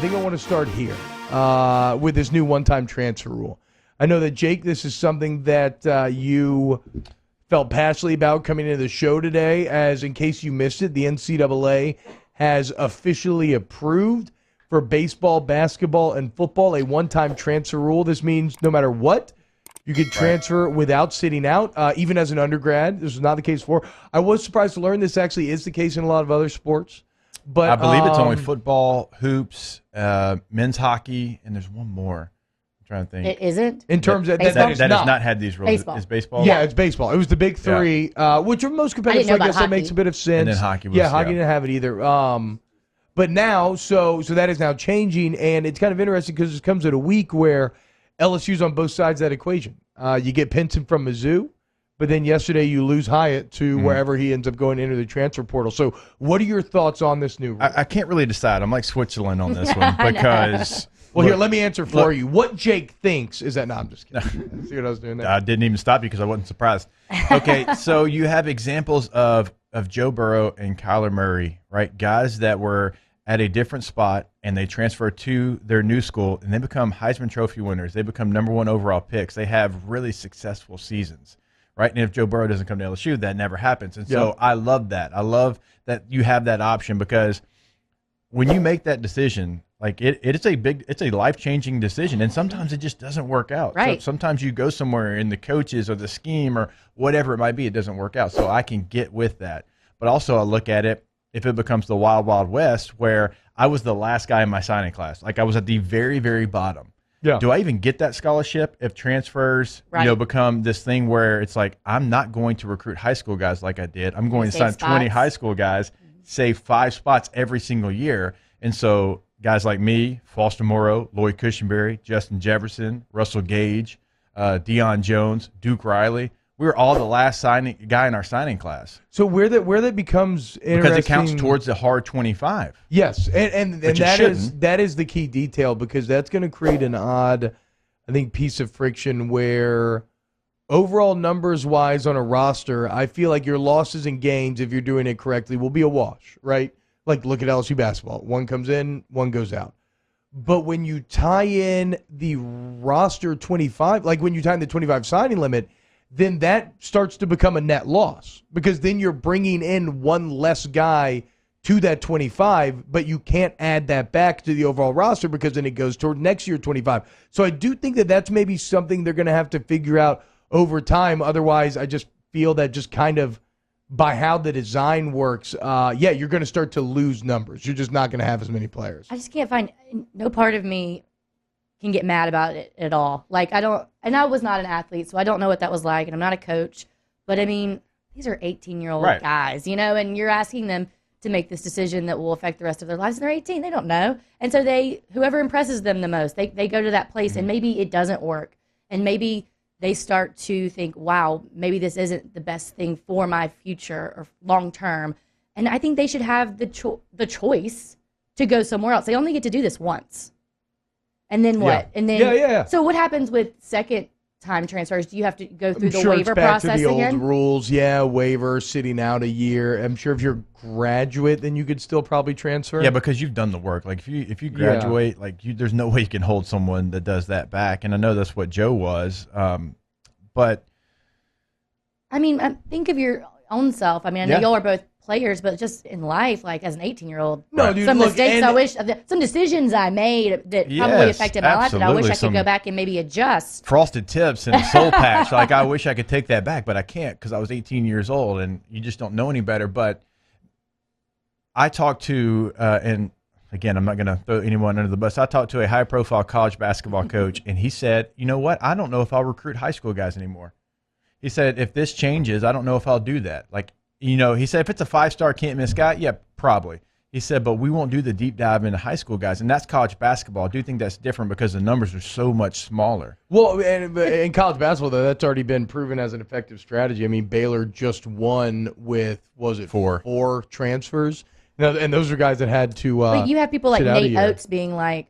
think I want to start here with this new one-time transfer rule. I know that, Jake, this is something that you felt passionately about coming into the show today, as in case you missed it, the NCAA has officially approved for baseball, basketball, and football a one-time transfer rule. This means no matter what, you could transfer without sitting out, even as an undergrad. This was not the case before. I was surprised to learn this actually is the case in a lot of other sports. But I believe it's only football, hoops, men's hockey, and there's one more. I'm trying to think. It isn't? In terms of that has not had these rules. Baseball. Is baseball? Yeah, it's baseball. It was the big three, which are most competitive. So I guess that makes a bit of sense. And then hockey was, hockey didn't have it either. But now, so that is now changing, and it's kind of interesting because it comes at a week where LSU's on both sides of that equation. You get Pinson from Mizzou, but then yesterday you lose Hyatt to wherever he ends up going into the transfer portal. So what are your thoughts on this new rule? I can't really decide. I'm like Switzerland on this one because... Well, here, let me answer for you. What Jake thinks is that... No, I'm just kidding. See what I was doing there? I didn't even stop you because I wasn't surprised. Okay, so you have examples of Joe Burrow and Kyler Murray, right? Guys that were at a different spot and they transfer to their new school and they become Heisman Trophy winners. They become #1 overall picks. They have really successful seasons, right? And if Joe Burrow doesn't come to LSU, that never happens. And so I love that. I love that you have that option because when you make that decision, like it's a life-changing decision, and sometimes it just doesn't work out. Right. So sometimes you go somewhere and the coaches or the scheme or whatever it might be, it doesn't work out. So I can get with that. But also I look at it, if it becomes the wild, wild west where I was the last guy in my signing class, like I was at the very, very bottom. Yeah. Do I even get that scholarship if transfers, become this thing where it's like, I'm not going to recruit high school guys like I did. I'm going to sign 20 high school guys, save 5 spots every single year. And so guys like me, Foster Moreau, Lloyd Cushenberry, Justin Jefferson, Russell Gage, Deion Jones, Duke Riley, we were all the last guy in our signing class. So where that becomes interesting, because it counts towards the hard 25. Yes, and that is the key detail, because that's going to create an odd, I think, piece of friction where overall numbers wise on a roster, I feel like your losses and gains, if you're doing it correctly, will be a wash, right? Like look at LSU basketball. One comes in, one goes out. But when you tie in the roster 25, like when you tie in the 25 signing limit, then that starts to become a net loss, because then you're bringing in one less guy to that 25, but you can't add that back to the overall roster because then it goes toward next year 25. So I do think that that's maybe something they're going to have to figure out over time. Otherwise, I just feel that just kind of by how the design works, you're going to start to lose numbers. You're just not going to have as many players. I just can't find, no part of me can get mad about it at all. Like, I was not an athlete, so I don't know what that was like, and I'm not a coach. But, I mean, these are 18-year-old guys, and you're asking them to make this decision that will affect the rest of their lives. And they're 18. They don't know. And so whoever impresses them the most, they go to that place, and maybe it doesn't work. And maybe they start to think, wow, maybe this isn't the best thing for my future or long term. And I think they should have the choice to go somewhere else. They only get to do this once. And then what? Yeah. And then So what happens with second-time transfers? Do you have to go through the waiver process again? To the old rules, waiver, sitting out a year. I'm sure if you're a graduate, then you could still probably transfer. Yeah, because you've done the work. Like if you graduate, there's no way you can hold someone that does that back. And I know that's what Joe was, but I mean, think of your own self. I mean, I know y'all are both players, but just in life, like as an 18-year-old, some decisions I made that probably affected my life that I wish I could go back and maybe adjust. Frosted Tips and a soul patch. Like I wish I could take that back, but I can't because I was 18 years old and you just don't know any better. But I talked to, and again, I'm not going to throw anyone under the bus. I talked to a high-profile college basketball coach, and he said, you know what? I don't know if I'll recruit high school guys anymore. He said, if this changes, I don't know if I'll do that. Like, he said, if it's a 5-star can't-miss guy, yeah, probably. He said, but we won't do the deep dive into high school guys, and that's college basketball. I do think that's different because the numbers are so much smaller. Well, and in college basketball, though, that's already been proven as an effective strategy. I mean, Baylor just won with, four transfers? Now, and those are guys that had to But you have people like Nate Oates being like,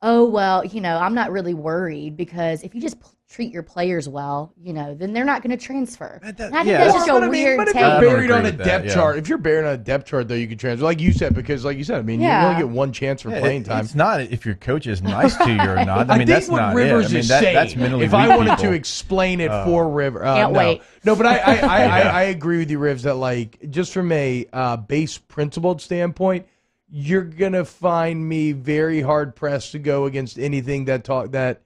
oh, well, I'm not really worried because if you just treat your players well, then they're not going to transfer. I think that's just a weird take. But if you're buried on a depth chart, if you're buried on a depth chart, though, you can transfer. Like you said, you only get one chance for playing time. It's not if your coach is nice to you or not. I mean, that's not Rivers is saying. That's mentally if I wanted to explain it for Rivers. Can't wait. No, but I agree with you, Rivs, that just from a base principled standpoint, you're going to find me very hard-pressed to go against anything that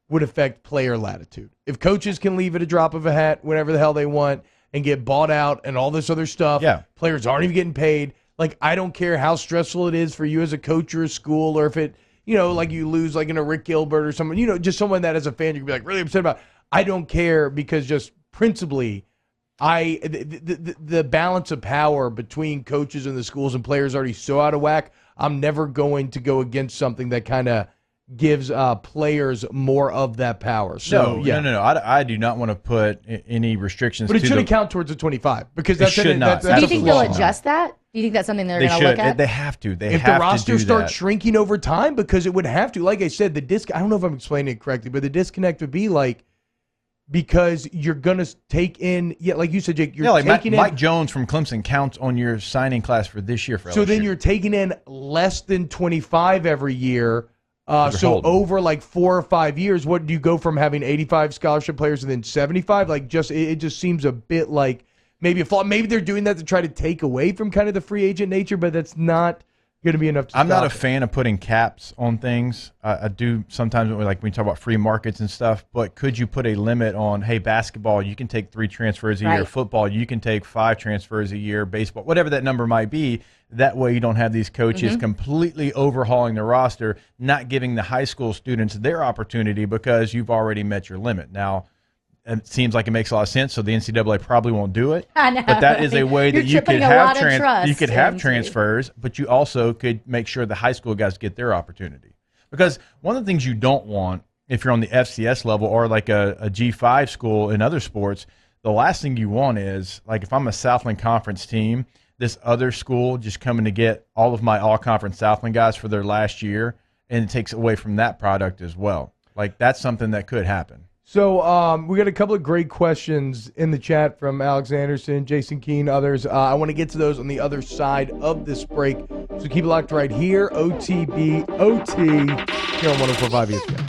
would affect player latitude. If coaches can leave at a drop of a hat whenever the hell they want and get bought out and all this other stuff, players aren't even getting paid. I don't care how stressful it is for you as a coach or a school, or if it, you lose in a Rick Gilbert or someone, just someone that as a fan you can be really upset about. I don't care because just principally, the balance of power between coaches and the schools and players already so out of whack. I'm never going to go against something that kind of gives players more of that power. So no. I do not want to put any restrictions. But it shouldn't count towards the 25 because that's should not. Do you think they'll adjust that? Do you think that's something they're going to look at? They have to. If the roster starts shrinking over time, because it would have to. Like I said, I don't know if I'm explaining it correctly, but the disconnect would be because you're going to take in, like you said, Jake, you're taking in. Mike Jones from Clemson counts on your signing class for this year for LSU. So then you're taking in less than 25 every year. So over 4 or 5 years, what do you go from having 85 scholarship players and then 75? It just seems a bit like maybe a flaw. Maybe they're doing that to try to take away from kind of the free agent nature, but that's not going to be enough to I'm not a fan of putting caps on things. I do sometimes when we talk about free markets and stuff, but could you put a limit on, hey, basketball, you can take 3 transfers a year, football, you can take 5 transfers a year, baseball, whatever that number might be. That way you don't have these coaches completely overhauling the roster, not giving the high school students their opportunity because you've already met your limit. Now, it seems like it makes a lot of sense, so the NCAA probably won't do it. I know. But that is a way that you could have transfers, but you also could make sure the high school guys get their opportunity. Because one of the things you don't want if you're on the FCS level or a G5 school in other sports, the last thing you want is, if I'm a Southland Conference team, this other school just coming to get all of my all-conference Southland guys for their last year, and it takes away from that product as well. That's something that could happen. So we got a couple of great questions in the chat from Alex Anderson, Jason Keene, others. I want to get to those on the other side of this break. So keep it locked right here. OTB, OT, here on 104.5 ESPN.